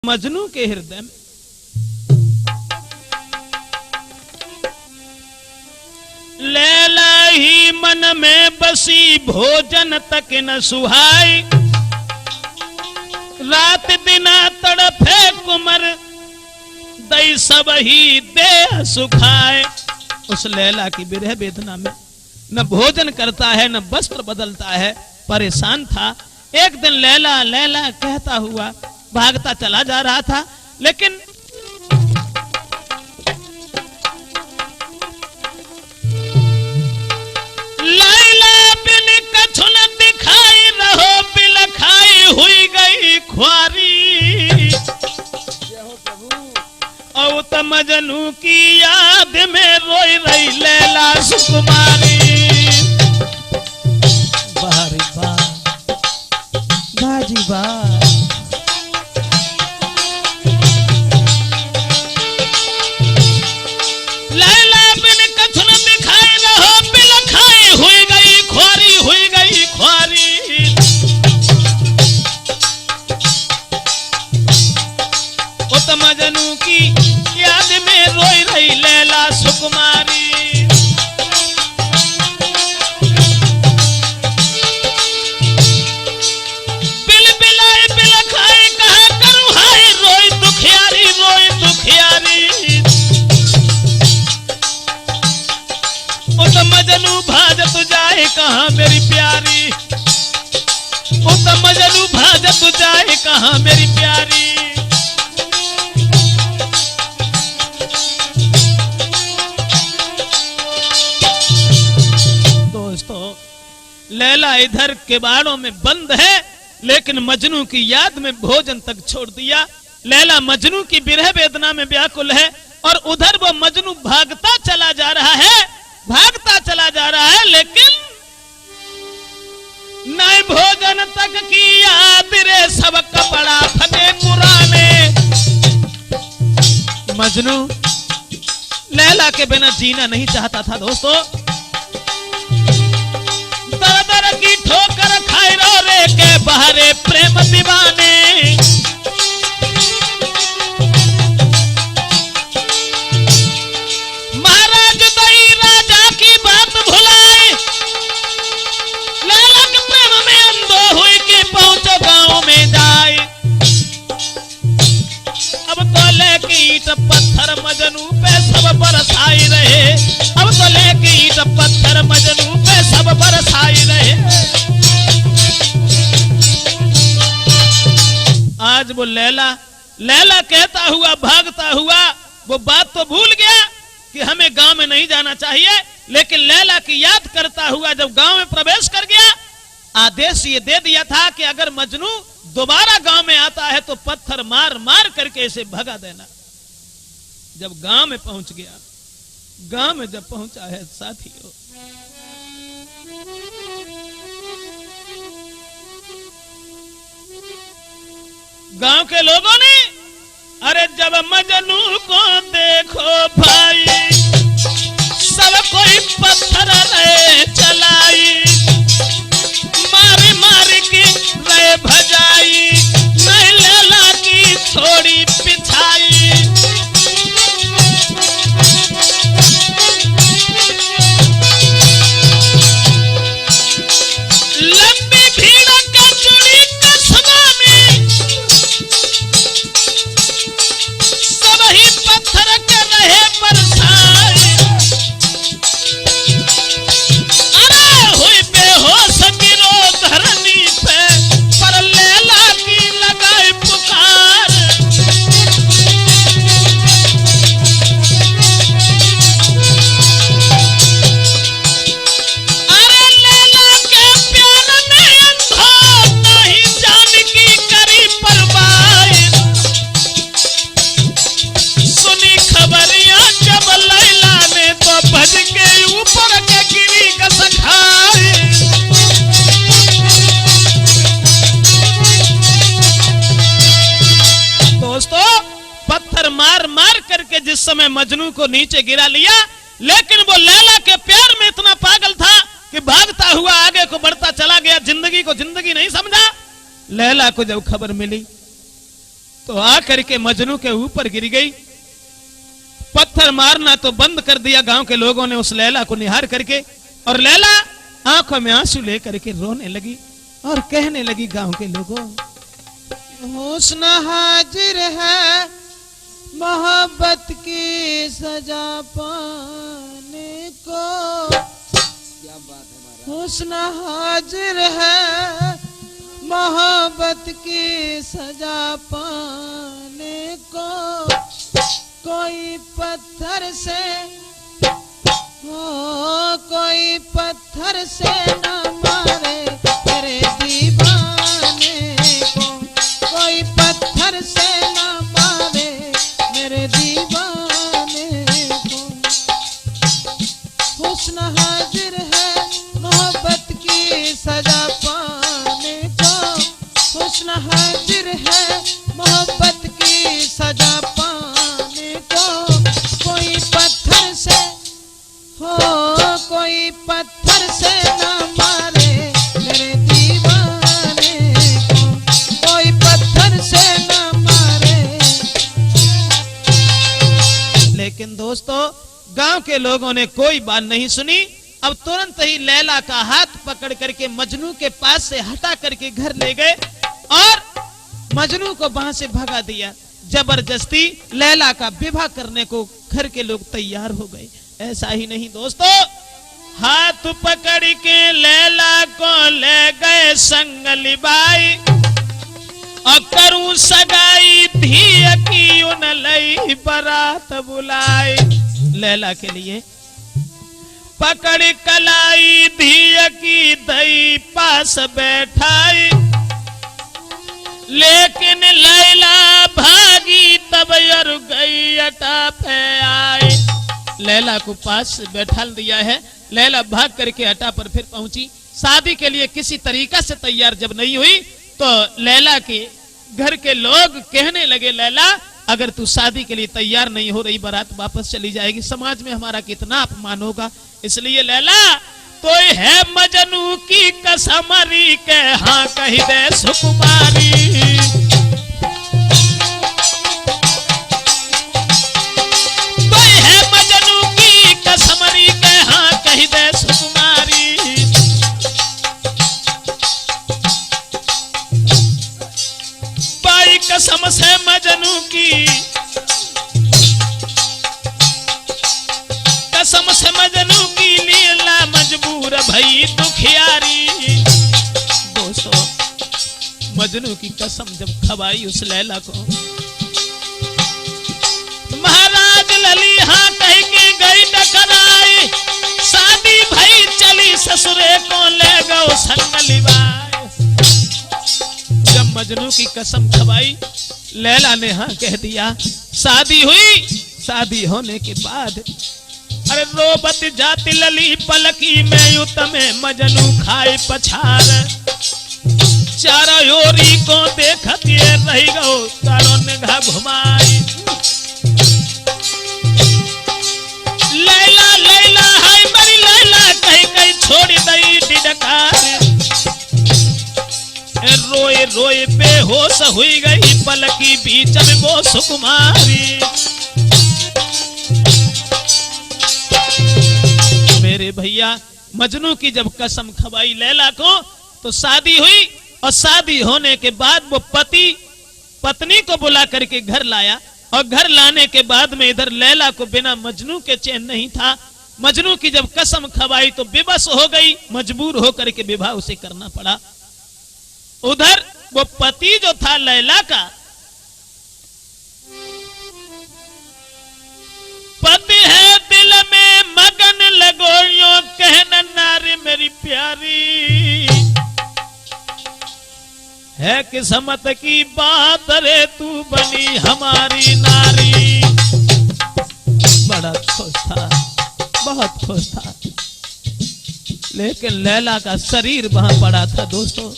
मजनू के हृदय में लैला ही मन में बसी, भोजन तक न सुहाई, रात दिना तड़फे कुमर, दई सब ही देह सुखाए। उस लैला की विरह वेदना में न भोजन करता है न वस्त्र बदलता है, परेशान था। एक दिन लैला लैला कहता हुआ भागता चला जा रहा था, लेकिन लैला बिन कछु न दिखाई, रहो बिलखाई हुई गई ख्वारी। औ त मजनू की याद में रोई रही लैला सुकुमारी। बारी बार बाजी बार लैला बिन कछु न दिखाई, रहो बिलखाई हुई गई ख्वारी, हुई गई ख्वारी। ओ त मजनू की याद में रोई रही लैला सुकुमारी। बिल बिलाई बिलखाई कहा करूं हाय, रोई दुखियारी रोई दुखियारी। ओ त मजनू भाजत जाए कहां मेरी प्यारी, ओ त मजनू भाजत जाए कहां मेरी प्यारी। लैला इधर किवाड़ों में बंद है, लेकिन मजनू की याद में भोजन तक छोड़ दिया। लैला मजनू की विरह वेदना में व्याकुल है और उधर वो मजनू भागता चला जा रहा है, भागता चला जा रहा है, लेकिन नहीं भोजन तक की याद रे, सब कपड़ा फटे पुराने। मजनू लैला के बिना जीना नहीं चाहता था दोस्तों। दर दर की ठोकर खाए रो रे के बहरे प्रेम दीवाने। महाराज दई राजा की बात भुलाई, लैला के प्रेम में अंधो हुई कि पहुंचो गांव में जाए। अब तो लेके ईंट पत्थर मजनू पे सब बरसाई रहे, अब तो लेके ईंट पत्थर मजनू पे सब बरसाई रहे। आज वो लैला लैला कहता हुआ भागता हुआ वो बात तो भूल गया कि हमें गांव में नहीं जाना चाहिए, लेकिन लैला की याद करता हुआ जब गांव में प्रवेश कर गया, आदेश ये दे दिया था कि अगर मजनू दोबारा गांव में आता है तो पत्थर मार मार करके इसे भगा देना। जब गांव में पहुंच गया, गांव में जब पहुंचा है साथियों, गांव के लोगों ने अरे जब मजनू को देखो भाई, सब कोई पत्थर रहे चलाई, मारी मारी की रहे भजाई, नहीं लैला की छोड़ी पिछाई। लंबी भीड़ का जुड़ी कस्बा में, सब ही पत्थर के रहे बरसाए। अरे हुई बेहोश गिरो धरनी पे, पर लैला की लगाई पुकार। अरे लैला के प्यार में अंधा, नहीं जान की करी परवाह। सुनी खबरियां जब लैला ने तो भज के ऊपर के गिरी कसखाए। दोस्तों पत्थर मार मार करके जिस समय मजनू को नीचे गिरा लिया, लेकिन वो लैला के प्यार में इतना पागल था कि भागता हुआ आगे को बढ़ता चला गया, जिंदगी को जिंदगी नहीं समझा। लैला को जब खबर मिली तो आकर के मजनू के ऊपर गिर गई। पत्थर मारना तो बंद कर दिया गांव के लोगों ने उस लैला को निहार करके, और लैला आंखों में आंसू लेकर के रोने लगी और कहने लगी गांव के लोगों, हुस्न हाजिर है मोहब्बत की सजा पाने को, क्या बात है, हुस्न हाजिर है मोहब्बत की सजा पाने को, कोई पत्थर से हो कोई पत्थर से न मारे तेरे दीवाने को, कोई पत्थर से न मारे मेरे दीवाने को, हुस्न हाजिर है मोहब्बत की सजा पाने को, हुस्न हाजिर है मोहब्बत की सजा पाने को, कोई पत्थर से हो कोई पत्थर से न मारे मेरे दीवाने को, कोई पत्थर से न मारे। लेकिन दोस्तों गांव के लोगों ने कोई बात नहीं सुनी। अब तुरंत ही लैला का हाथ पकड़ करके मजनू के पास से हटा करके घर ले गए और मजनू को वहां से भगा दिया। जबरदस्ती लैला का विवाह करने को घर के लोग तैयार हो गए। ऐसा ही नहीं दोस्तों, हाथ पकड़ के लैला को ले गए संग लिबाई, और करूं सगाई धी की उन लई बारात बुलाई। लैला के लिए पकड़ कलाई धी की दई पास बैठाई, लेकिन लैला भागी तब यर गई अटा पे आई। लैला को पास बैठा दिया है, लैला भाग करके अटा पर फिर पहुंची। शादी के लिए किसी तरीका से तैयार जब नहीं हुई तो लैला के घर के लोग कहने लगे, लैला अगर तू शादी के लिए तैयार नहीं हो रही, बारात वापस चली जाएगी, समाज में हमारा कितना अपमान होगा। इसलिए लैला तो है मजनू की कसमरी के हाँ कही दे सुकुमारी, कोई है मजनू की कसमरी के हाँ कही दे सुकुमारी। बाई कसम से मजनू की कसम से मजनू की लीला मजबूर भई दुखियारी। दोस्तों मजनू की कसम जब खवाई उस लैला को, महाराज लली हाँ कह के गई टकराई, शादी भई चली ससुरे को ले गो संग लिबाई। जब मजनू की कसम खवाई लैला ने हाँ कह दिया, शादी हुई। शादी होने के बाद अरे रोबत जाति लली पलकी में युत में मजनू खाए पछार, चारों ओरी को देखत ये रही गो तारो निगाह घुमाई। लैला लैला हाय मेरी लैला कहीं कहीं छोड़ दई डिडकार, रोए रोए बेहोश हुई गई पलकी बीच में वो सुकुमारी। मेरे भैया मजनू की जब कसम खवाई लैला को तो शादी हुई, और शादी होने के बाद वो पति पत्नी को बुला करके घर लाया, और घर लाने के बाद में इधर लैला को बिना मजनू के चैन नहीं था। मजनू की जब कसम खवाई तो बेबस हो गई, मजबूर होकर के विवाह उसे करना पड़ा। उधर वो पति जो था लैला का, पति है दिल में मगन लगो यो कहना नारी मेरी प्यारी, है किस्मत की बात रे तू बनी हमारी नारी। बड़ा खुश था, बहुत खुश था, लेकिन लैला का शरीर वहां पड़ा था। दोस्तों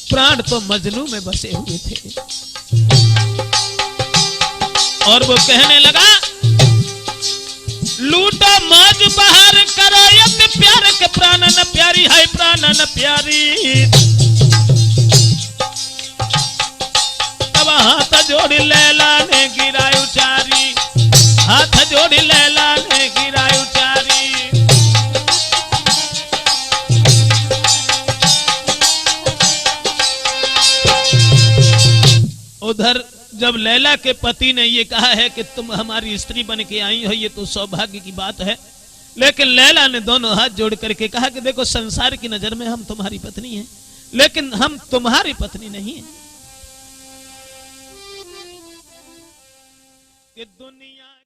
प्राण तो मजनू में बसे हुए थे, और वो कहने लगा, लूटा मौज बहार करो यत प्यार के प्राण न प्यारी है प्राण न प्यारी। तब हाथ जोड़ी लैला ने गिरा उचारी, हाथ जोड़ी लैला ने गिरा उचारी। उधर जब लैला के पति ने ये कहा है कि तुम हमारी स्त्री बन के आई हो, ये तो सौभाग्य की बात है, लेकिन लैला ने दोनों हाथ जोड़ करके कहा कि देखो संसार की नजर में हम तुम्हारी पत्नी हैं, लेकिन हम तुम्हारी पत्नी नहीं है। कि दुनिया